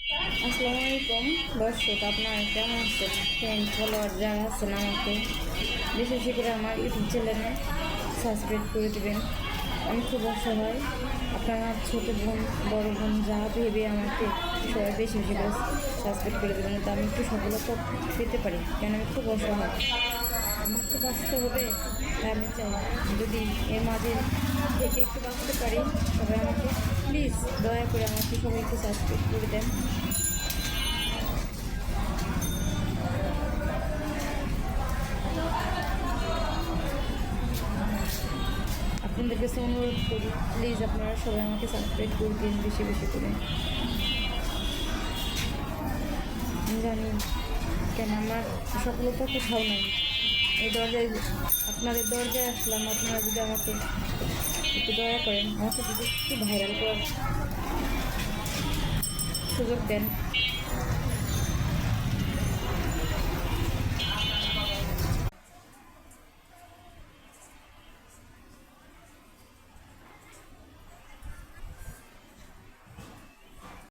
আসসালামু আলাইকুম দর্শক, আপনারা কেমন আছেন? ফ্রেন্ড ফলোয়ার যারা আছেন আমাকে বেশি বেশি করে আমার ইউটিউব চ্যানেলে সাবস্ক্রাইব করে দেবেন। আমি খুব অসহায়, আপনারা ছোটো বোন বড় বোন যা ভেবে আমাকে সবাই বেশি বেশি করে সাবস্ক্রাইব করে দেবেন, তো আমি একটু সফলতা পেতে পারি, কেন আমি খুব অসহায়। আমার তো বাঁচতে হবে, তাই আমি চাই যদি এর মাঝে থেকে একটু বাঁচতে পারি, সবাই আমাকে প্লিজ দয়া করে আমাকে সবাই একটু সাবস্ক্রাইব করে দেন। আপনাদের কাছে অনুরোধ করি, প্লিজ আপনারা সবাই আমাকে সাবস্ক্রাইব করে দিন বেশি বেশি করে। আমি জানি কেন আমার সফলতা কোথাও নাই, এই দরজায় আপনাদের দরজায় আসলাম। আপনারা যদি আমাকে একটু দয়া করেন, আমাকে যদি একটু ভাইরাল করার সুযোগ দেন,